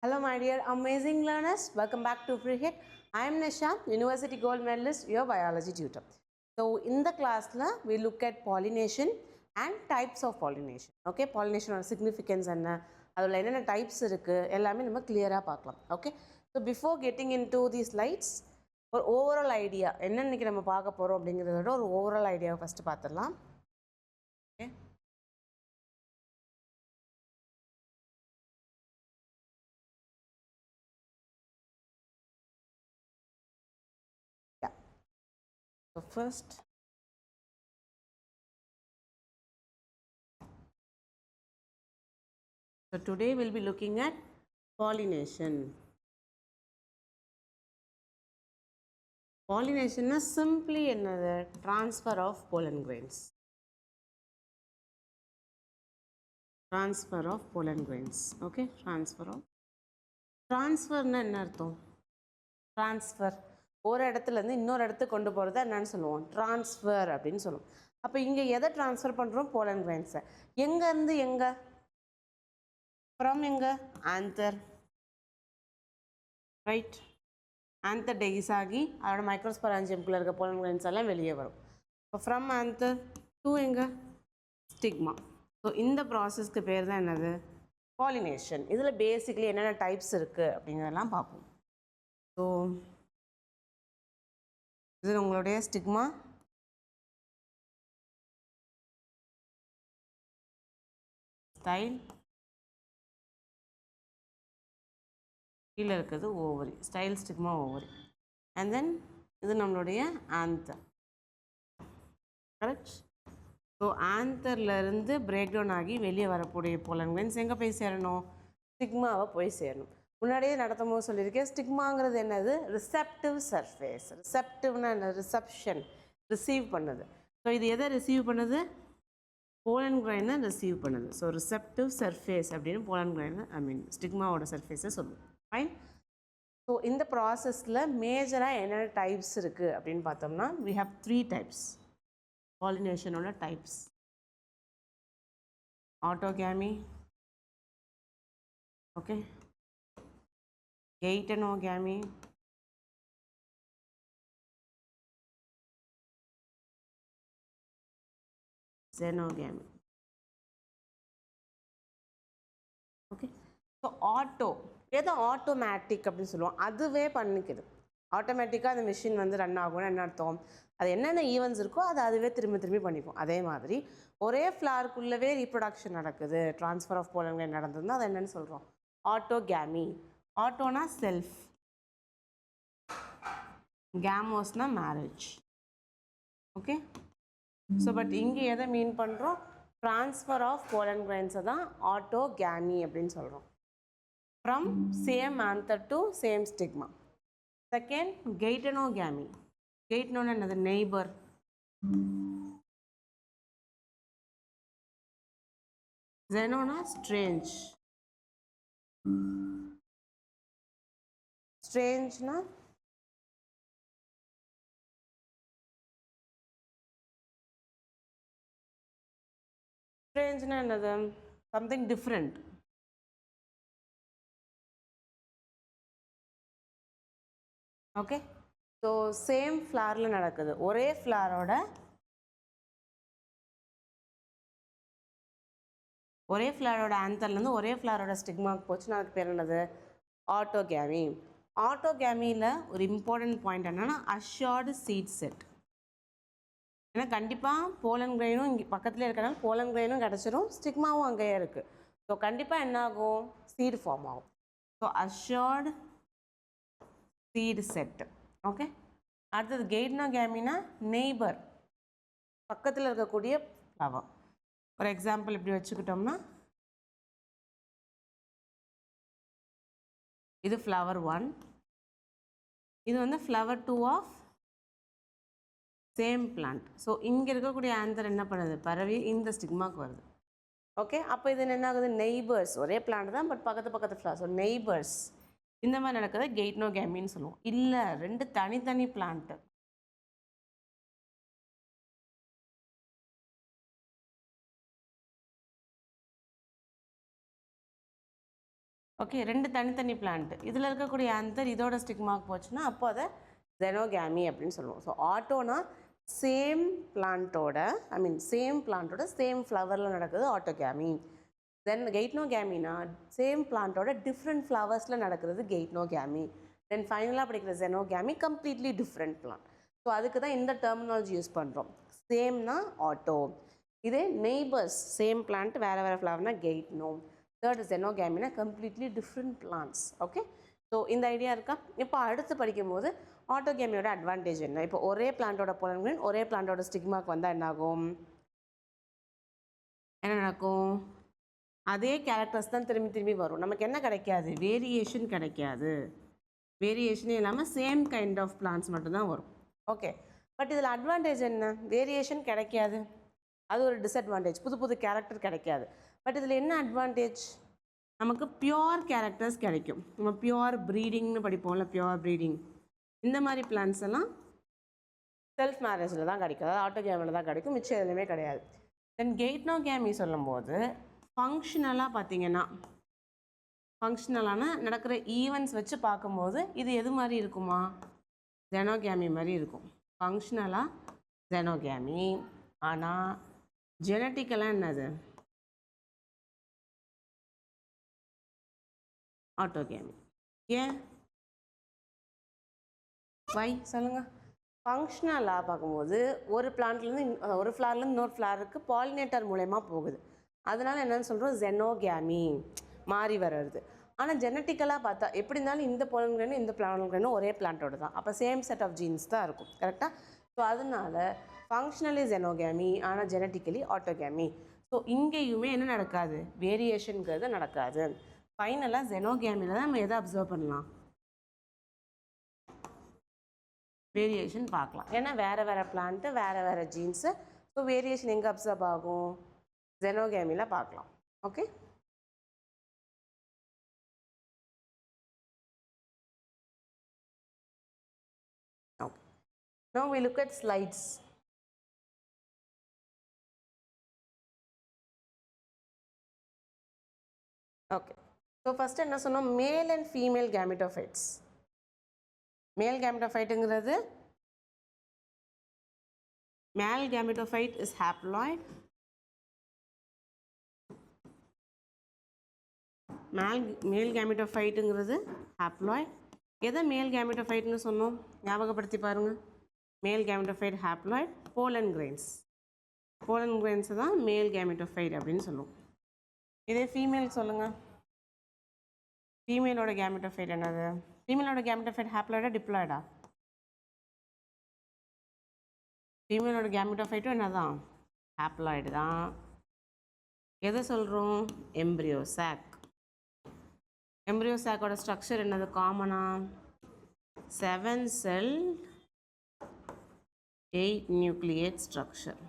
Hello my dear amazing learners, welcome back to Free Hit. I am Nisha, University Gold Medalist, your biology tutor. So in the class we look at pollination and types of pollination. Okay, pollination or significance and adula enna types irukku ellame nama clear ah paakalam. Okay, so before getting into these slides, ஒரு overall idea என்ன இன்னைக்கு நம்ம பார்க்க போறோம் அப்படிங்கறதோட ஒரு overall idea first பார்த்திடலாம். Okay. So first, so today we'll be looking at pollination. Pollination is simply another transfer of pollen grains. Transfer of pollen grains. Okay, transfer of. Transfer na enna artham? Transfer. ஒரு இடத்துல இருந்து இன்னொரு இடத்துக்கு கொண்டு போறத என்னன்னு சொல்லுவோம்? Transfer அப்படின்னு சொல்லுவோம். அப்போ இங்க எதை ட்ரான்ஸ்ஃபர் பண்றோம்? pollen grains. எங்க இருந்து எங்க? From எங்க? anther. Right? anther dehisce ஆகி அதோட மைக்ரோஸ்போராஞ்சியம்குள்ள இருக்க pollen grains எல்லாம் வெளியே வரும். இப்போ from anther to எங்க? stigma. ஸோ இந்த ப்ராசஸ்க்கு பேர் தான் என்னது? pollination. இதில் பேசிக்கலி என்னென்ன டைப்ஸ் இருக்குது அப்படிங்கிறதெல்லாம் பார்ப்போம். ஸோ இது உங்களுடைய ஸ்டிக்மா, ஸ்டைல், கீழே இருக்கிறது ovary, style stigma ovary, and then இது நம்மளுடைய ஆந்தர். கரெக்ட். ஸோ ஆந்தர்லேருந்து பிரேக் டவுன் ஆகி வெளியே வரக்கூடிய pollen grains எங்கே போய் சேரணும்? ஸ்டிக்மாவை போய் சேரணும். முன்னாடியே நடத்தும் போது சொல்லியிருக்கேன், ஸ்டிக்மாங்கிறது என்னது? Receptive surface. ரிசெப்டிவ்னா என்ன? ரிசப்ஷன், ரிசீவ் பண்ணுது. ஸோ இது எதை ரிசீவ் பண்ணுது? pollen grain ரிசீவ் பண்ணுது. ஸோ ரிசெப்டிவ் சர்ஃபேஸ் அப்படின்னு pollen grain ஸ்டிக்மாவோட சர்ஃபேஸை சொல்லுவோம். ஃபைன். ஸோ இந்த ப்ராசஸில் மேஜராக என்னென்ன டைப்ஸ் இருக்குது அப்படின்னு பார்த்தோம்னா we have 3 types. pollination types: autogamy, okay, geitonogamy, xenogamy. Okay, so auto எது ஆட்டோமேட்டிக் அப்படின்னு சொல்லுவோம், அதுவே பண்ணிக்குது. ஆட்டோமேட்டிக்காக அந்த மிஷின் வந்து ரன் ஆகும்னு என்ன அர்த்தம்? அது என்னென்ன ஈவெண்ட்ஸ் இருக்கோ அதை அதுவே திரும்பி திரும்பி பண்ணிக்கும். அதே மாதிரி ஒரே ஃப்ளாருக்குள்ளவே ரீப்ரொடக்ஷன் நடக்குது, ட்ரான்ஸ்ஃபர் ஆஃப் pollen grain நடந்ததுன்னா அது என்னென்னு சொல்கிறோம்? ஆட்டோகேமி. ஆட்டோனா செல்ஃப், கேமோஸ்னா மேரேஜ். ஓகே. ஸோ பட் இங்கே எதை மீன் பண்ணுறோம்? ட்ரான்ஸ்ஃபர் ஆஃப் pollen grains தான் ஆட்டோகேமி அப்படின்னு சொல்கிறோம். From same anther to same stigma. Second, geitonogamy. geitonona என்னது? நெய்பர். xenona strange. strangeனா strangeனா என்னது? something different. Okay. So same ஃப்ளாரில் நடக்குது, ஒரே ஃப்ளாரோட ஆந்தர்லேருந்து ஒரே ஃப்ளாரோட ஸ்டிக்மாவுக்கு போச்சுன்னா அதுக்கு பேர் என்னது? ஆட்டோகேமி. ஆட்டோகேமியில் ஒரு இம்பார்ட்டன்ட் பாயிண்ட் என்னென்னா அஷ்யூர்டு சீட் செட். ஏன்னா கண்டிப்பாக pollen grainம் இங்கே பக்கத்தில் இருக்கிறனால pollen grainம் கிடச்சிரும், ஸ்டிக்மாவும் அங்கேயே இருக்குது. ஸோ கண்டிப்பாக என்ன ஆகும்? சீடு ஃபார்ம் ஆகும். So assured seed set. Okay. அடுத்தது geitonogamy-னா நெய்பர், பக்கத்தில் இருக்கக்கூடிய ஃப்ளவர். ஃபார் எக்ஸாம்பிள் இப்படி வச்சுக்கிட்டோம்னா இது ஃப்ளவர் 1, இது வந்து flower 2 of same plant. So இங்கே இருக்கக்கூடிய ஆந்தர் என்ன பண்ணுது? பரவி இந்த ஸ்டிக்மாவுக்கு வருது. ஓகே. அப்போ இது என்ன ஆகுது? நெய்பர்ஸ். ஒரே பிளான்ட் தான், பட் பக்கத்து ஃப்ளவர். So neighbours. இந்த மாதிரி நடக்குது geitonogamy-ன்னு சொல்லுவோம். இல்லை, 2 தனித்தனி பிளான்ட்டு. ஓகே, 2 தனித்தனி பிளான்ட். இதில் இருக்கக்கூடிய ஆந்தர் இதோட ஸ்டிக்மாக்கு போச்சுன்னா அப்போ அதை ஜெனோகேமி அப்படின்னு சொல்லுவோம். ஸோ ஆட்டோனா சேம் பிளான்ட்டோட சேம் பிளான்ட்டோட சேம் ஃப்ளவரில் நடக்குது ஆட்டோகேமி. தென் கெய்ட்னோகேமினா சேம் பிளான்ட்டோட டிஃப்ரெண்ட் ஃப்ளவர்ஸில் நடக்கிறது கெய்ட்னோகேமி. தென் ஃபைனலாக படிக்கிற xenogamy completely different plant. So அதுக்கு தான் இந்த டெர்மினாலஜி யூஸ் பண்ணுறோம். சேம்னா ஆட்டோ, இதே நெய்பர்ஸ் சேம் பிளான்ட் வேறு வேறு ஃப்ளவர்னா கெய்ட்னோ. தேர்ட் ஜெனோகேமினா completely different plants. Okay, so இந்த ஐடியா இருக்கா? இப்போ அடுத்து படிக்கும்போது ஆட்டோகேமியோட அட்வான்டேஜ் என்ன? இப்போ ஒரே பிளான்ட்டோட pollen grain ஒரே பிளான்ட்டோட ஸ்டிக்மாக்கு வந்தால் என்னாகும்? என்ன நடக்கும்? அதே கேரக்டர்ஸ் தான் திரும்பி திரும்பி வரும். நமக்கு என்ன கிடைக்காது? வேரியேஷன் கிடைக்காது. வேரியேஷனே இல்லாமல் சேம் கைண்ட் ஆஃப் பிளான்ட்ஸ் மட்டும்தான் வரும். ஓகே, பட் இதில் அட்வான்டேஜ் என்ன? வேரியேஷன் கிடைக்காது, அது ஒரு டிஸ்அட்வான்டேஜ். புது புது கேரக்டர் கிடைக்காது. பட் இதில் என்ன அட்வான்டேஜ்? நமக்கு பியோர் கேரக்டர்ஸ் கிடைக்கும். நம்ம பியோர் ப்ரீடிங்னு படிப்போம்ல, பியோர் ப்ரீடிங். இந்த மாதிரி பிளான்ஸ் எல்லாம் செல்ஃப் மேரேஜில் தான் கிடைக்கும், அதாவது ஆட்டோகேமில் தான் கிடைக்கும், மிச்சம் எதுவுமே கிடையாது. தென் கெய்ட்னோகேமி சொல்லும்போது ஃபங்க்ஷனலாக பார்த்தீங்கன்னா, ஃபங்க்ஷனலான நடக்கிற ஈவெண்ட்ஸ் வச்சு பார்க்கும்போது இது எது மாதிரி இருக்குமா? ஜெனோகேமி மாதிரி இருக்கும். ஃபங்க்ஷனலாக ஜெனோகேமி, ஆனால் ஜெனட்டிக்கலாக என்னது? ஆட்டோகேமி. ஏன்? வை சொல்லுங்கள். ஃபங்க்ஷனலாக பார்க்கும்போது ஒரு பிளான்ட்லேருந்து ஒரு ஃப்ளார்லேருந்து இன்னொரு ஃப்ளாருக்கு பாலினேட்டர் மூலயமா போகுது. அதனால் என்னென்னு சொல்கிறோம்? ஜெனோகேமி, மாறி வர்றது. ஆனால் ஜெனட்டிக்கலாக பார்த்தா எப்படி இருந்தாலும் இந்த pollen grain இந்த pollen grain ஒரே பிளான்ட்டோட தான், அப்போ சேம் செட் ஆஃப் ஜீன்ஸ் தான் இருக்கும். கரெக்டாக? ஸோ அதனால ஃபங்க்ஷனலி ஜெனோகேமி, ஆனால் ஜெனட்டிக்கலி ஆட்டோகேமி. ஸோ இங்கேயுமே என்ன நடக்காது? வேரியேஷனுங்கிறது நடக்காது. ஃபைனலாக ஜெனோகேமியில் தான் நம்ம எதை அப்சர்வ் பண்ணலாம்? வேரியேஷன் பார்க்கலாம். ஏன்னா வேறு வேறு பிளான்ட்டு வேறு வேறு ஜீன்ஸு. ஸோ வேரியேஷன் எங்கே அப்சர்வ் ஆகும்? ஜெனோகேமியில் பார்க்கலாம். Okay, okay. Now we look at slides. Okay, so first என்ன சொன்னோம்? Male and female கேமெட்டோஃபைட்ஸ். மேல் கேமெட்டோஃபைட்டுங்கிறது, மேல் கேமெட்டோஃபைட் இஸ் ஹாப்ளாய்ட். மேல் கேமெட்டோஃபைட்டுங்கிறது ஹாப்ளாய்ட். எதை மேல் கேமெட்டோஃபைட்னு சொன்னோம்? ஞாபகப்படுத்தி பாருங்கள். Male gametophyte haploid. Pollen grains, pollen கிரெயின்ஸை தான் மேல் கேமெட்டோஃபைட் அப்படின்னு சொல்லுவோம். இதே ஃபீமேல் சொல்லுங்கள். ஃபீமேலோட கேமெட்டோஃபைட் என்னது? ஃபீமேலோட கேமெட்டோஃபைட் ஹாப்ளாய்டா டிப்ளாய்டா? ஃபீமேலோட கேமெட்டோஃபைட்டும் என்ன தான்? ஹாப்ளாய்டு தான். எதை சொல்கிறோம்? Embryo chalk. எம்ப்ரியோ சாக்கோட ஸ்ட்ரக்சர் என்னது காமனாக? 7 cell 8 நியூக்ளியேட் ஸ்ட்ரக்சர்.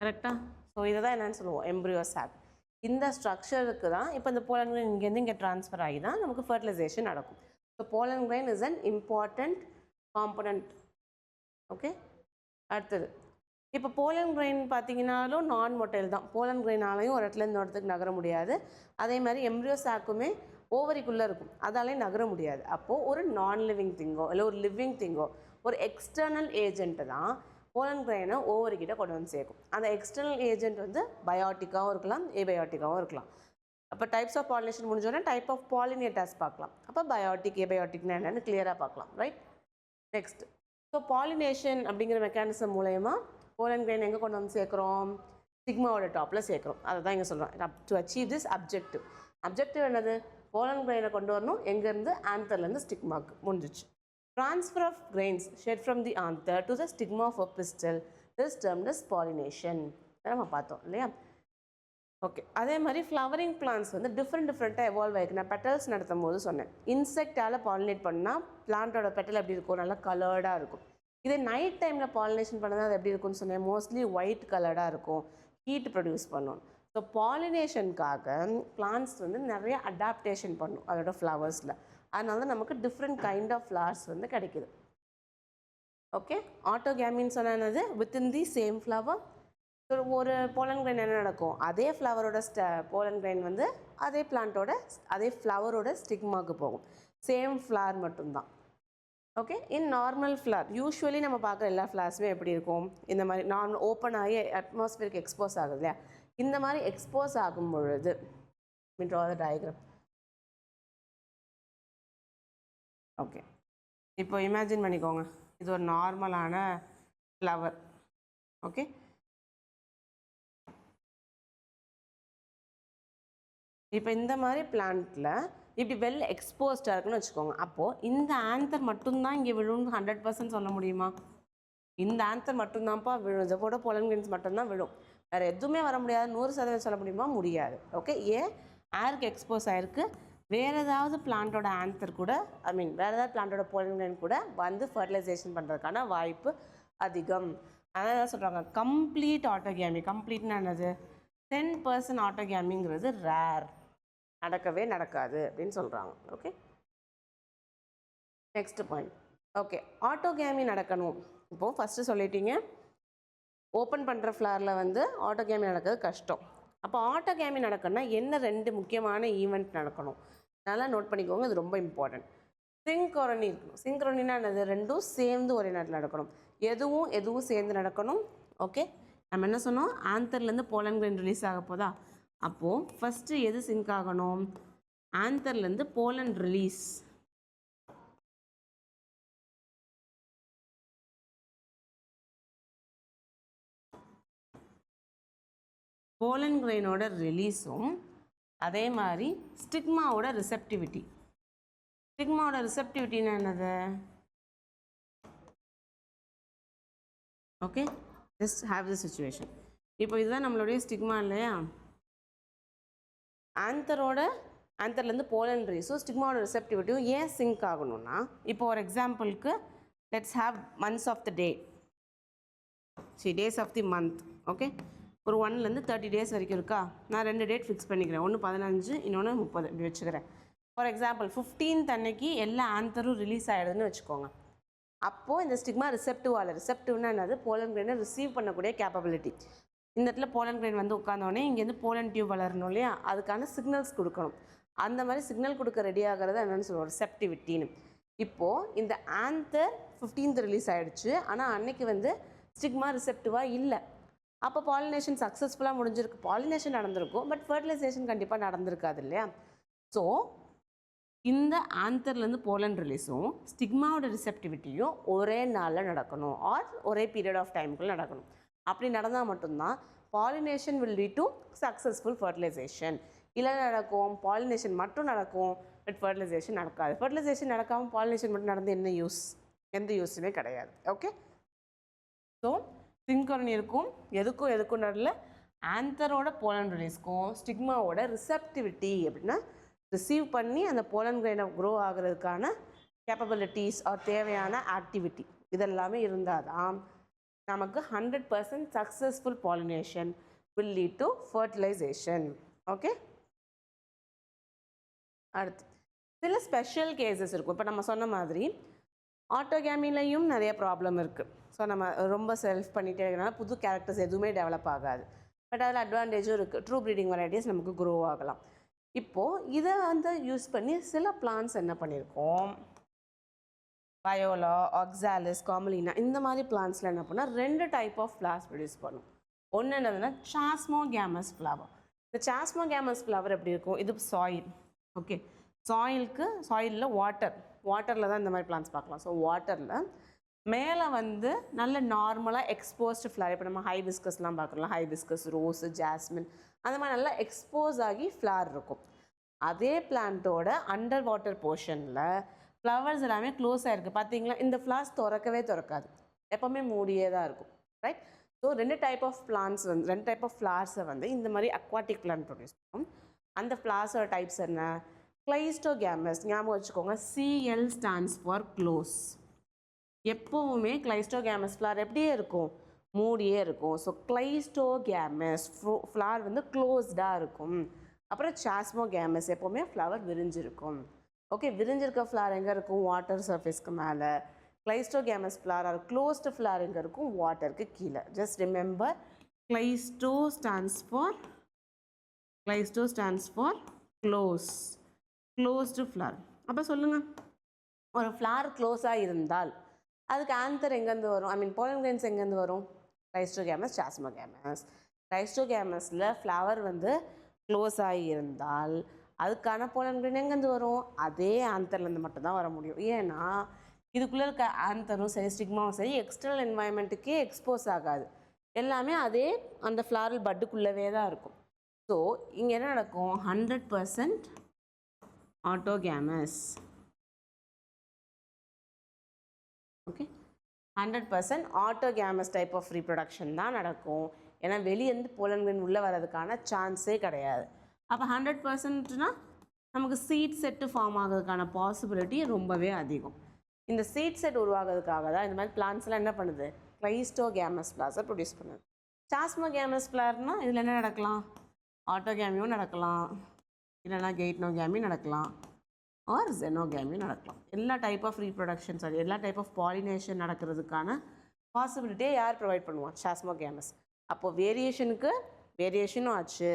கரெக்டாக? ஸோ இதை தான் என்னென்னு சொல்லுவோம்? Embryo chalk. இந்த ஸ்ட்ரக்சருக்கு தான் இப்போ இந்த pollen grain இங்கேருந்து இங்கே ட்ரான்ஸ்ஃபர் ஆகி தான் நமக்கு ஃபர்டிலைசேஷன் நடக்கும். So pollen grain is an important component. Okay, அடுத்தது இப்போ pollen grain பார்த்தீங்கன்னாலும் நான் மொட்டைல் தான். pollen grainனாலையும் ஒரு இடத்துல இந்த இடத்துக்கு நகர முடியாது. அதே மாதிரி எம்ப்ரியோ சாக்குமே ஓவரிக்குள்ளே இருக்கும், அதாலையும் நகர முடியாது. அப்போது ஒரு நான் லிவிங் திங்கோ இல்லை ஒரு லிவிங் திங்கோ ஒரு எக்ஸ்டர்னல் ஏஜென்ட்டு தான் pollen grain-ஐ ஓவரிக்கிட்ட கொண்டு வந்து சேர்க்கும். அந்த எக்ஸ்டர்னல் ஏஜென்ட் வந்து பயோட்டிக்காகவும் இருக்கலாம், ஏபயோட்டிக்காகவும் இருக்கலாம். அப்போ டைப்ஸ் ஆஃப் பாலினேஷன் முடிஞ்சோன்னா டைப் ஆஃப் பாலினேட்டர்ஸ் பார்க்கலாம். அப்போ பயோட்டிக் ஏபயோட்டிக்னா என்னென்னு கிளியராக பார்க்கலாம். Right, next. ஸோ பாலினேஷன் அப்படிங்கிற மெக்கானிசம் மூலயமா pollen grain எங்கே கொண்டு வந்து சேர்க்குறோம்? சிக்மாவோட டாப்பில் சேர்க்குறோம். அதை தான் இங்கே சொல்கிறோம். To achieve this objective. Objective என்னது? pollen grain-ஐ கொண்டு வரணும் எங்கேருந்து? ஆந்தர்லேருந்து ஸ்டிக்மாக்கு. முடிஞ்சிச்சு. Transfer of grains shed from the anther to the stigma of a pistil is termed as pollination. நம்ம பார்த்தோம் இல்லையா? ஓகே, அதே மாதிரி ஃப்ளவரிங் பிளான்ஸ் வந்து டிஃப்ரெண்ட்டாக எவால்வ் ஆகிருக்கு. நான் பெட்டல்ஸ் நடத்தும் போது சொன்னேன், இன்செக்டால் பாலினேட் பண்ணால் பிளான்ட்டோட பெட்டல் எப்படி இருக்கும்? நல்லா கலர்டாக இருக்கும். இதே நைட் டைமில் பாலினேஷன் பண்ணால் அது எப்படி இருக்கும்னு சொன்னேன்? மோஸ்ட்லி ஒயிட் கலர்டாக இருக்கும், ஹீட் ப்ரொடியூஸ் பண்ணும். ஸோ பாலினேஷனுக்காக பிளான்ஸ் வந்து நிறைய அடாப்டேஷன் பண்ணும் அதோட ஃப்ளவர்ஸில். அதனால தான் நமக்கு டிஃப்ரெண்ட் கைண்ட் ஆஃப் ஃப்ளவர்ஸ் வந்து கிடைக்குது. ஓகே, ஆட்டோகேமின்னு சொன்னது within the same flower. So ஒரு pollen grain என்ன நடக்கும்? அதே ஃப்ளவரோட pollen grain வந்து அதே பிளான்ட்டோட அதே ஃப்ளவரோட ஸ்டிக்மாவுக்கு போகும். சேம் ஃப்ளவர் மட்டும்தான். ஓகே, இன் நார்மல் ஃப்ளவர் யூஸ்வலி நம்ம பார்க்குற எல்லா ஃப்ளவர்ஸுமே எப்படி இருக்கும், இந்த மாதிரி நார்மல் ஓப்பன் ஆகி அட்மாஸ்பியருக்கு எக்ஸ்போஸ் ஆகுது இல்லையா, இந்த மாதிரி எக்ஸ்போஸ் ஆகும் பொழுது ட்ரா த டயக்ராம். ஓகே, இப்போ இமேஜின் பண்ணிக்கோங்க, இது ஒரு நார்மலான ஃப்ளவர். ஓகே, இப்போ இந்த மாதிரி பிளான்ட்டில் இப்படி வெல் எக்ஸ்போஸ்டாக இருக்குன்னு வச்சுக்கோங்க. அப்போது இந்த ஆன்சர் மட்டும்தான் இங்கே விழும் 100% சொல்ல முடியுமா? இந்த ஆன்சர் மட்டும்தான்ப்பா விழும், இதோட போலன் கிரெயின்ஸ் மட்டும்தான் விழும், வேறு எதுவுமே வர முடியாது 100% சொல்ல முடியுமா? முடியாது. ஓகே, ஏன் ஏருக்கு எக்ஸ்போஸ் ஆகிருக்கு, வேறு ஏதாவது பிளான்ட்டோட ஆன்சர் கூட வேறு ஏதாவது பிளான்ட்டோட போலன் கிரெயின் கூட வந்து ஃபர்டிலைசேஷன் பண்ணுறதுக்கான வாய்ப்பு அதிகம். அதனால் தான் சொல்கிறாங்க கம்ப்ளீட் ஆட்டோகேமி. கம்ப்ளீட்னா என்னது? 10% ஆட்டோகேமிங்கிறது ரேர், நடக்கவே நடக்காது அப்படின்னு சொல்கிறாங்க. Okay, next point. ஓகே, ஆட்டோகேமி நடக்கணும். இப்போது ஃபஸ்ட்டு சொல்லிட்டீங்க ஓப்பன் பண்ணுற ஃப்ளவரில் வந்து ஆட்டோகேமி நடக்கிறது கஷ்டம். அப்போ ஆட்டோகேமி நடக்கணும்னா என்ன 2 முக்கியமான ஈவெண்ட் நடக்கணும், நல்லா நோட் பண்ணிக்கோங்க, இது ரொம்ப இம்பார்ட்டன்ட். சிங்க்ரோனி இருக்கணும். சிங்க்ரோனினா என்னது? ரெண்டும் சேர்ந்து ஒரே நேரத்தில் நடக்கணும். எதுவும் சேர்ந்து நடக்கணும். ஓகே, நம்ம என்ன சொன்னோம், ஆன்தர்லேருந்து போலன் கிரெயின் ரிலீஸ் ஆக போதா, அப்போது ஃபஸ்ட்டு எது சிங்க் ஆகணும்? ஆன்தர்லேருந்து போலன் ரிலீஸ். போலன் கிரெயினோட ரிலீஸும் அதே மாதிரி ஸ்டிக்மாவோட ரிசெப்டிவிட்டி. ஸ்டிக்மாவோட ரிசெப்டிவிட்டின்னா என்னது? Okay, just have the situation. இப்போ இதுதான் நம்மளுடைய ஸ்டிக்மா இல்லையா, ஆன்தர்லேருந்து போலன் ரிலீஸும் ஸ்டிக்மாவோட ரிசெப்டிவிட்டியும் ஏன் சிங்க் ஆகணும்னா, இப்போ ஒரு எக்ஸாம்பிளுக்கு let's have months of the day, days of the month. Okay, ஒரு 1லேருந்து 30 டேஸ் வரைக்கும் இருக்கா, நான் 2 டேட் ஃபிக்ஸ் பண்ணிக்கிறேன், ஒன்று 15 இன்னொன்று 30 இப்படி வச்சுக்கிறேன். ஃபார் எக்ஸாம்பிள் 15th அன்னைக்கு எல்லா ஆன்சரும் ரிலீஸ் ஆகிடுதுன்னு வச்சுக்கோங்க. அப்போது இந்த ஸ்டிக்மா ரிசெப்டிவ்னா என்னது? போலன் கிரெயினை ரிசீவ் பண்ணக்கூடிய கேப்பபிலிட்டி. இந்த இடத்துல போலன் கிரெயின் வந்து உட்காந்தோடனே இங்கேருந்து போலன் டியூப் வளரணும் இல்லையா, அதுக்கான சிக்னல்ஸ் கொடுக்கணும். அந்த மாதிரி சிக்னல் கொடுக்க ரெடி ஆகிறது என்னென்னு சொல்லுவோம்? ரிசெப்டிவிட்டின்னு. இப்போது இந்த ஆன்சர் 15th ரிலீஸ் ஆகிடுச்சு, ஆனால் அன்னைக்கு வந்து ஸ்டிக்மா ரிசெப்டிவாக இல்லை. அப்போ பாலினேஷன் சக்ஸஸ்ஃபுல்லாக முடிஞ்சிருக்கு, பாலினேஷன் நடந்திருக்கும், பட் ஃபர்டிலைசேஷன் கண்டிப்பாக நடந்திருக்காது இல்லையா. ஸோ இந்த ஆன்தர்லேருந்து போலன் ரிலீஸும் ஸ்டிக்மாவோட ரிசெப்டிவிட்டியும் ஒரே நாளில் நடக்கணும், ஆர் ஒரே பீரியட் ஆஃப் டைமுக்குள்ள நடக்கணும். அப்படி நடந்தால் மட்டும்தான் pollination will lead to successful fertilisation. இல்லை நடக்கும், பாலினேஷன் மட்டும் நடக்கும், பட் ஃபர்டிலைசேஷன் நடக்காது. ஃபர்டிலைசேஷன் நடக்காமல் பாலினேஷன் மட்டும் நடந்து என்ன யூஸ்? எந்த யூஸுமே கிடையாது. ஓகே, ஸோ சிங்க்ரோனி இருக்கும், எதுக்கும் நடுவில் ஆன்தரோட போலன் ரிலீஸ்க்கும் ஸ்டிக்மாவோட ரிசெப்டிவிட்டி அப்படின்னா ரிசீவ் பண்ணி அந்த போலன் கிரெயினை க்ரோ ஆகிறதுக்கான கேப்பபிலிட்டிஸ் ஆர் தேவையான ஆக்டிவிட்டி இதெல்லாமே இருந்தால் தான் நமக்கு 100% successful pollination will lead to fertilisation. Okay, அடுத்து சில ஸ்பெஷல் கேசஸ் இருக்கும். இப்போ நம்ம சொன்ன மாதிரி ஆட்டோகேமிலையும் நிறைய ப்ராப்ளம் இருக்குது. ஸோ நம்ம ரொம்ப செல்ஃப் பண்ணிகிட்டே இருக்கிறனால புது கேரக்டர்ஸ் எதுவுமே டெவலப் ஆகாது. பட் அதில் அட்வான்டேஜும் இருக்குது, ட்ரூ ப்ரீடிங் வெரைட்டிஸ் நமக்கு க்ரோ ஆகலாம். இப்போது இதை வந்து யூஸ் பண்ணி சில பிளான்ஸ் என்ன பண்ணியிருக்கோம், வயோலா, ஆக்சாலிஸ், காமலினா, இந்த மாதிரி பிளான்ஸில் என்ன பண்ணால் 2 டைப் ஆஃப் ஃப்ளவர்ஸ் ப்ரொடியூஸ் பண்ணும். ஒன்று என்னதுன்னா சாஸ்மோகேமஸ் ஃப்ளவர். இந்த சாஸ்மோகேமஸ் ஃப்ளவர் எப்படி இருக்கும்? இது சாயில். ஓகே, சாயிலில் வாட்டரில் தான் இந்த மாதிரி பிளான்ஸ் பார்க்கலாம். ஸோ வாட்டரில் மேலே வந்து நல்ல நார்மலாக எக்ஸ்போஸ்டு ஃப்ளவர், இப்போ நம்ம ஹைபிஸ்கஸ்லாம் பார்க்குறோம், ஹைபிஸ்கஸ், ரோஸு, ஜாஸ்மின், அந்த மாதிரி நல்லா எக்ஸ்போஸ் ஆகி ஃப்ளவர் இருக்கும். அதே பிளான்ட்டோட அண்டர் வாட்டர் போர்ஷனில் ஃப்ளவர்ஸ் எல்லாமே க்ளோஸ் ஆகிருக்கு. பார்த்தீங்களா, இந்த ஃப்ளவர்ஸ் திறக்காது, எப்போவுமே மூடியே தான் இருக்கும். Right, so 2 type of plants வந்து 2 டைப் ஆஃப் ஃப்ளவர்ஸை வந்து இந்த மாதிரி அக்வாட்டிக் பிளான்ட் ப்ரொடியூஸ் பண்ணும். அந்த ஃப்ளவர்ஸோட டைப்ஸ் என்ன? கிளைஸ்டோகேமஸ். ஞாபகம் வச்சுக்கோங்க, CL ஸ்டாண்ட்ஸ் ஃபார் க்ளோஸ். எப்போவுமே கிளைஸ்டோகேமஸ் ஃப்ளவர் எப்படியே இருக்கும், மூடியே இருக்கும். ஸோ கிளைஸ்டோகேமஸ் ஃப்ளவர் வந்து க்ளோஸ்டாக இருக்கும். அப்புறம் சாஸ்மோகேமஸ் எப்போவுமே ஃப்ளவர் விரிஞ்சிருக்கும். ஓகே, விரிஞ்சிருக்க ஃப்ளவர் எங்கே இருக்கும்? வாட்டர் சர்ஃபேஸ்க்கு மேலே. Cleistogamous flower or closed flower எங்கே இருக்கும்? வாட்டருக்கு கீழே. Just remember, cleisto stands for closed flower. அப்போ சொல்லுங்கள், ஒரு ஃப்ளார் க்ளோஸாக இருந்தால் அதுக்கு ஆன்சர் எங்கேருந்து வரும்? ஐ மீன் போலன் கிரெயின்ஸ் எங்கேருந்து வரும்? கிளைஸ்டோகேமஸ், சாஸ்மோகேமஸ். கிளைஸ்டோகேமஸில் ஃப்ளவர் வந்து க்ளோஸ் ஆகி இருந்தால் அதுக்கான போலன் கிரெயின் எங்கேருந்து வரும்? அதே ஆன்சர்லேருந்து மட்டும்தான் வர முடியும். ஏன்னா இதுக்குள்ளே இருக்க ஆன்தரும் சரி ஸ்டிக்மாவும் சரி எக்ஸ்டர்னல் என்வாயன்மெண்ட்டுக்கே எக்ஸ்போஸ் ஆகாது. எல்லாமே அதே அந்த ஃப்ளாரல் பட்டுக்குள்ளவே தான் இருக்கும். ஸோ இங்கே என்ன நடக்கும்? 100% ஆட்டோகேமஸ். ஓகே, 100% ஆட்டோகேமஸ் டைப் ஆஃப் ரீப்ரொடக்ஷன் தான் நடக்கும். ஏன்னா வெளியேருந்து போலன் கிரெயின் உள்ளே வர்றதுக்கான சான்ஸே கிடையாது. அப்போ 100%னா நமக்கு சீட் செட்டு ஃபார்ம் ஆகிறதுக்கான பாசிபிலிட்டி ரொம்பவே அதிகம். இந்த சீட் செட் உருவாகிறதுக்காக தான் இந்த மாதிரி பிளான்ஸ்லாம் என்ன பண்ணுது? கிளைஸ்டோகேமஸ் ஃப்ளார்ஸை ப்ரொடியூஸ் பண்ணுது. சாஸ்மோகேமஸ் ஃப்ளார்னால் இதில் என்ன நடக்கலாம்? ஆட்டோகேமியும் நடக்கலாம், இல்லைனா கெய்ட்னோகேமி நடக்கலாம், ஆர் ஜெனோகேமியும் நடக்கலாம். எல்லா டைப் ஆஃப் ரீப்ரொடக்ஷன் சாரி எல்லா டைப் ஆஃப் பாலினேஷன் நடக்கிறதுக்கான பாசிபிலிட்டியை யார் ப்ரொவைட் பண்ணுவான்? சாஸ்மோகேமஸ். அப்போது வேரியேஷனும் ஆச்சு,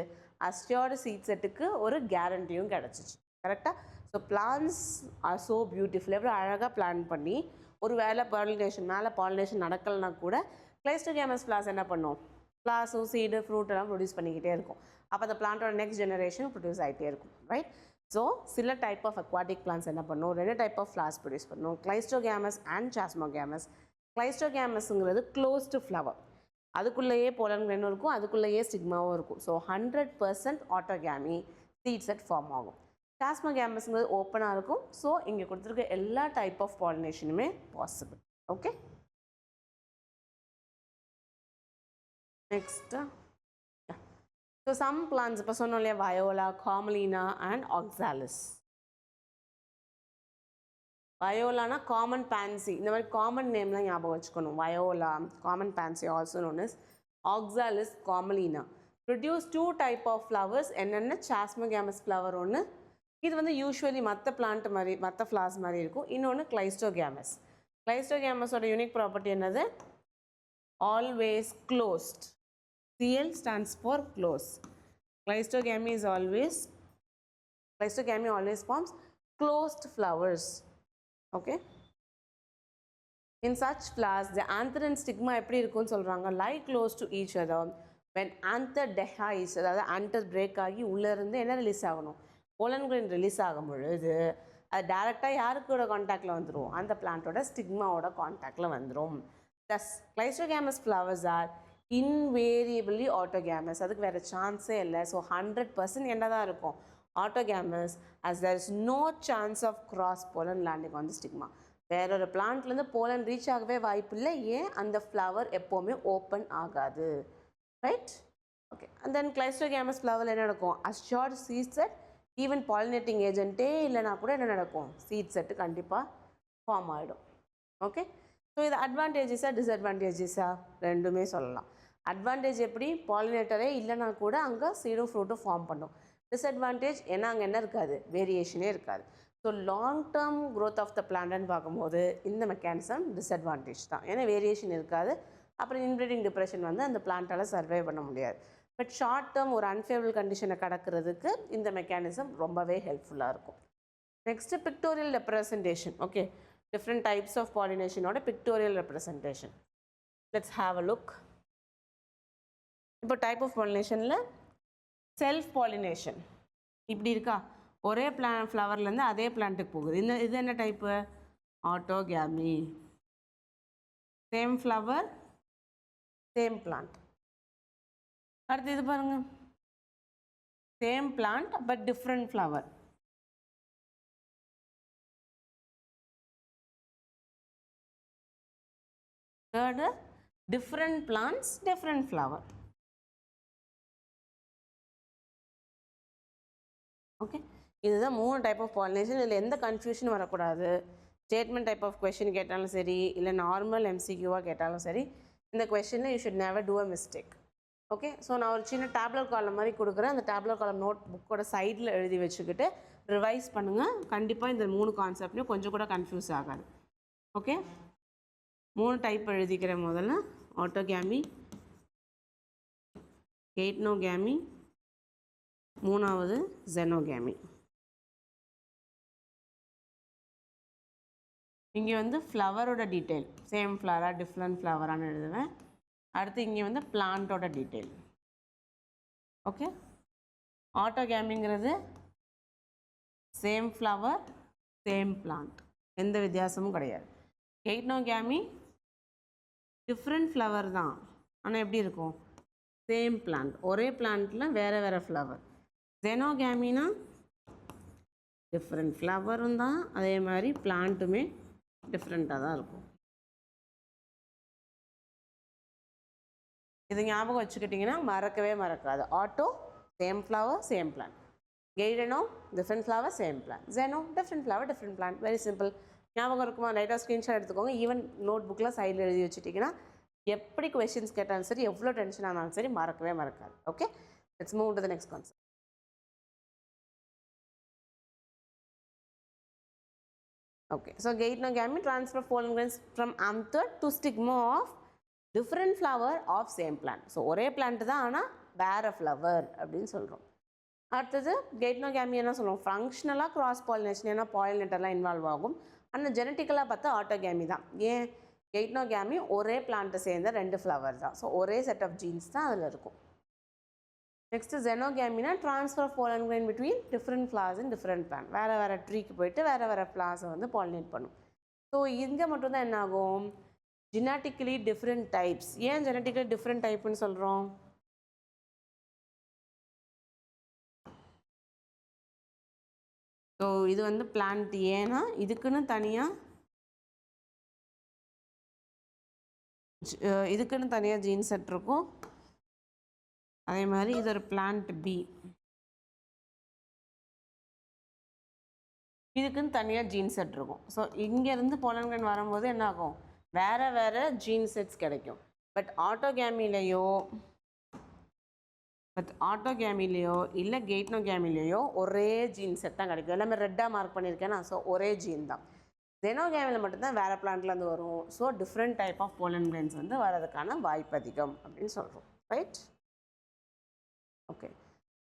அஸ்டியோட சீட் செட்டுக்கு ஒரு கேரண்டியும் கிடச்சிச்சு. கரெக்டாக? So plants are so beautiful. எவ்வளோ அழகாக பிளான் பண்ணி ஒரு வேளை பாலினேஷன் நடக்கலைன்னா கூட கிளைஸ்டோகேமஸ் ஃப்ளார்ஸ் என்ன பண்ணும்? ஃப்ளார்ஸும் சீடு ஃப்ரூட் எல்லாம் ப்ரொடியூஸ் பண்ணிக்கிட்டே இருக்கும். அப்போ அந்த பிளான்ட்டோட நெக்ஸ்ட் ஜெனரேஷன் ப்ரொடியூஸ் ஆகிட்டே இருக்கும். ரைட்? ஸோ சில டைப் ஆஃப் அக்வாட்டிக் பிளான்ஸ் என்ன பண்ணும்? 2 டைப் ஆஃப் ஃப்ளார்ஸ் ப்ரொடியூஸ் பண்ணும், கிளைஸ்டோகேமஸ் அண்ட் சாஸ்மோகேமஸ். கிளைஸ்டோகேமஸ்ங்கிறது க்ளோஸ்டு ஃப்ளவர், அதுக்குள்ளேயே போலன் கிரெயினும் இருக்கும், அதுக்குள்ளேயே ஸ்டிக்மாவும் இருக்கும். So 100% autogamy seed set form ஆகும். சாஸ்மோகேமஸ்ங்கிறது ஓப்பனாக இருக்கும். ஸோ இங்கே கொடுத்துருக்க எல்லா டைப் ஆஃப் பாலினேஷனுமே possible. Okay, next so some plants இப்போ சொன்னோம் இல்லையா, வயோலா, காமலினா அண்ட் ஆக்சாலிஸ். வயோலானா காமன் பேன்சி, இந்த மாதிரி காமன் நேம்லாம் ஞாபகம் வச்சுக்கணும். Viola, common pansy, also known as Oxalis, Commelina produce 2 type of flowers. என்னென்ன? சாஸ்மோகேமஸ் ஃப்ளவர் ஒன்று, இது வந்து யூஸ்வலி மற்ற பிளான்ட் மாதிரி மற்ற ஃப்ளார்ஸ் மாதிரி இருக்கும். இன்னொன்று கிளைஸ்டோகேமஸ். கிளைஸ்டோகேமஸோட யூனிக் ப்ராப்பர்ட்டி என்னது? Always closed. CL stands for close. Cleistogamy always forms closed flowers. Okay. In such flowers, the anther and stigma எப்படி இருக்கும்னு சொல்கிறாங்க? lie close to each other. When anther dehisces, அதாவது anther break ஆகி உள்ளே இருந்து என்ன release ஆகணும்? போலன் கிரெயின் ரிலீஸ் ஆகும் பொழுது அது டேரெக்டாக யாருக்கோட கான்டாக்டில் வந்துடும்? அந்த பிளான்ட்டோட ஸ்டிக்மாவோட கான்டாக்டில் வந்துடும். தஸ் கிளைஸ்டோகேமஸ் ஃப்ளவர்ஸ் ஆர் இன்வேரியபிளி ஆட்டோகேமஸ். அதுக்கு வேறு சான்ஸே இல்லை. ஸோ 100% என்ன தான் இருக்கும்? ஆட்டோகேமஸ், as there is no chance of cross pollen landing on the stigma. வேறொரு பிளான்ட்லேருந்து போலன் ரீச் ஆகவே வாய்ப்பு இல்லை. ஏன்? அந்த ஃப்ளவர் எப்போவுமே ஓப்பன் ஆகாது. ரைட்? ஓகே. அண்ட் தென் கிளைஸ்டோகேமஸ் ஃப்ளவரில் என்ன நடக்கும்? அஸ்யூர்ட் சீட் செட், ஈவன் பாலினேட்டிங் ஏஜென்ட்டே இல்லைனா கூட என்ன நடக்கும்? சீட் செட்டு கண்டிப்பாக ஃபார்ம் ஆகிடும். ஓகே. ஸோ இது அட்வான்டேஜஸாக டிஸ்அட்வான்டேஜஸாக ரெண்டுமே சொல்லலாம். அட்வான்டேஜ் எப்படி? பாலினேட்டரே இல்லைனா கூட அங்கே சீடும் ஃப்ரூட்டும் ஃபார்ம் பண்ணும். டிஸ்அட்வான்டேஜ் ஏன்னா அங்கே என்ன இருக்காது? வேரியேஷனே இருக்காது. So long term growth of the பிளான்ட்னு பார்க்கும்போது இந்த மெக்கானிசம் டிஸ்அட்வான்டேஜ் தான். ஏன்னா வேரியேஷன் இருக்காது. அப்புறம் இன்ப்ரீடிங் டிப்ரெஷன் வந்து அந்த பிளான்ட்டால் சர்வை பண்ண முடியாது. பட் ஷார்ட் டேர்ம் ஒரு அன்ஃபேவரபிள் கண்டிஷனை கடக்கிறதுக்கு இந்த மெக்கானிசம் ரொம்பவே ஹெல்ப்ஃபுல்லாக இருக்கும். Next pictorial representation. Okay, different types of pollination or a pictorial representation. Let's have a look. இப்போ டைப் ஆஃப் பாலினேஷனில் செல்ஃப் பாலினேஷன் இப்படி இருக்கா? ஒரே ஃப்ளவர்லேருந்து அதே பிளான்ட்டுக்கு போகுது. இது என்ன type? Autogamy. Same flower same plant. அடுத்து இது பாருங்க, same plant but different flower. Third, different plants, different flower. Okay, இதுதான் 3 டைப் ஆஃப் பாலினேஷன். இதில் எந்த கன்ஃபியூஷனும் வரக்கூடாது. ஸ்டேட்மெண்ட் டைப் ஆஃப் கொஷின் கேட்டாலும் சரி, இல்லை நார்மல் MCQவாக கேட்டாலும் சரி, இந்த கொஷனில் you should never do a mistake. Okay, so நான் ஒரு சின்ன டேப்லர் காலம் மாதிரி கொடுக்குறேன். அந்த டேப்லர் காலம் நோட் புக்கோட சைடில் எழுதி வச்சுக்கிட்டு ரிவைஸ் பண்ணுங்கள். கண்டிப்பாக இந்த 3 கான்செப்ட்லையும் கொஞ்சம் கூட கன்ஃபியூஸ் ஆகாது. ஓகே, 3 டைப் எழுதிக்கிறேன். முதல்ல ஆட்டோகேமி, கெய்ட்னோகேமி, மூணாவது ஜெனோகேமி. இங்கே வந்து ஃப்ளவரோட டீட்டெயில், சேம் ஃப்ளவரா டிஃப்ரெண்ட் ஃப்ளவரானு எழுதுவேன். அடுத்து இங்கே வந்து பிளான்ட்டோட டீட்டெயில். ஓகே, ஆட்டோகேமிங்கிறது சேம் ஃப்ளவர் சேம் பிளான்ட், எந்த வித்தியாசமும் கிடையாது. கெய்ட்னோகேமி டிஃப்ரெண்ட் ஃப்ளவர் தான், ஆனால் எப்படி இருக்கும், சேம் பிளான்ட், ஒரே பிளான்ட்டில் வேறு வேறு ஃப்ளவர். ஜெனோகேமினா டிஃப்ரெண்ட் ஃப்ளவரும் தான், அதே மாதிரி பிளான்ட்டுமே டிஃப்ரெண்ட்டாக தான் இருக்கும். இது ஞாபகம் வச்சுக்கிட்டிங்கன்னா மறக்கவே மறக்காது. Auto same flower same plant, geitono different flower same plant, xeno different flower different plant. Very simple. ஞாபகம் இருக்குமா? லைட்டாக ஸ்க்ரீன்ஷாட் எடுத்துக்கோங்க. ஈவன் நோட் புக்கில் சைடில் எழுதி வச்சுட்டிங்கன்னா எப்படி கொஷின்ஸ் கேட்டாலும் சரி, எவ்வளோ டென்ஷன் ஆனாலும் சரி, மறக்கவே மறக்காது. Okay, let's move to the next concept. Okay, so geitonogamy transfer pollen grains from anther to stigma of different flower of same plant. So ஒரே plant தான், ஆனால் வேறு ஃப்ளவர் அப்படின்னு சொல்கிறோம். அடுத்தது கெய்ட்னோகேமி என்ன சொல்லுவோம், ஃபங்க்ஷனலாக கிராஸ் பாலினேஷன், ஏன்னா பாலினேட்டர்லாம் இன்வால்வ் ஆகும். ஆனால் ஜெனட்டிக்கலாக பார்த்தா ஆட்டோகேமி தான். ஏன், கெய்ட்னோகேமி ஒரே பிளான்ட்டை சேர்ந்த 2 ஃப்ளவர் தான். ஸோ ஒரே செட் ஆஃப் ஜீன்ஸ் தான் அதில் இருக்கும். நெக்ஸ்ட்டு ஜெனோகேமினா transfer of pollen grain between different flowers in different plant. வேறு வேறு ட்ரீக்கு போயிட்டு வேறு வேறு ஃப்ளார்ஸை வந்து பாலினேட் பண்ணும். ஸோ இங்கே மட்டும்தான் என்ன ஆகும், ஜெனட்டிக்கலி டிஃப்ரெண்ட் டைப்ஸ். ஏன் ஜெனட்டிக்கலி டிஃப்ரெண்ட் டைப்புன்னு சொல்கிறோம், ஸோ இது வந்து பிளான்ட், ஏன்னா இதுக்குன்னு தனியாக ஜீன் செட் இருக்கும். அதே மாதிரி இது ஒரு பிளான்ட் பி, இதுக்குன்னு தனியாக ஜீன் செட் இருக்கும். ஸோ இங்கேருந்து pollen grain வரும்போது என்ன ஆகும், வேறு வேறு ஜீன் செட்ஸ் கிடைக்கும். பட் ஆட்டோகேமிலேயோ இல்லை கெய்ட்னோகேமிலேயோ ஒரே ஜீன் செட் தான் கிடைக்கும். எல்லாமே ரெட்டாக மார்க் பண்ணியிருக்கேன்னா, ஸோ ஒரே ஜீன் தான். ஜெனோகேமியில் மட்டும்தான் வேறு பிளான்ட்லேருந்து வரும். So different type of pollen grains வந்து வரதுக்கான வாய்ப்பு அதிகம் அப்படின்னு சொல்கிறோம். Right? Okay,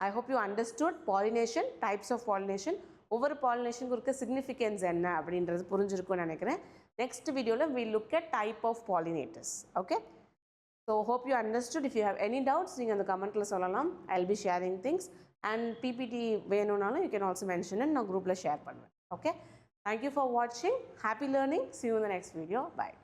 I hope you understood pollination, types of pollination. ஒவ்வொரு பாலினேஷனுக்கு இருக்க சிக்னிஃபிகன்ஸ் என்ன அப்படின்றது புரிஞ்சிருக்கும்னு நினைக்கிறேன். நெக்ஸ்ட் வீடியோவில் we look at type of pollinators. Okay, so hope you understood. If you have any doubts, நீங்கள் அந்த கமெண்ட்டில் சொல்லலாம். I'll be sharing things and PPT வேணும்னாலும் you can also mention it. நான் குரூப்பில் ஷேர் பண்ணுவேன். Okay, thank you for watching. Happy learning. See you in the next video. Bye.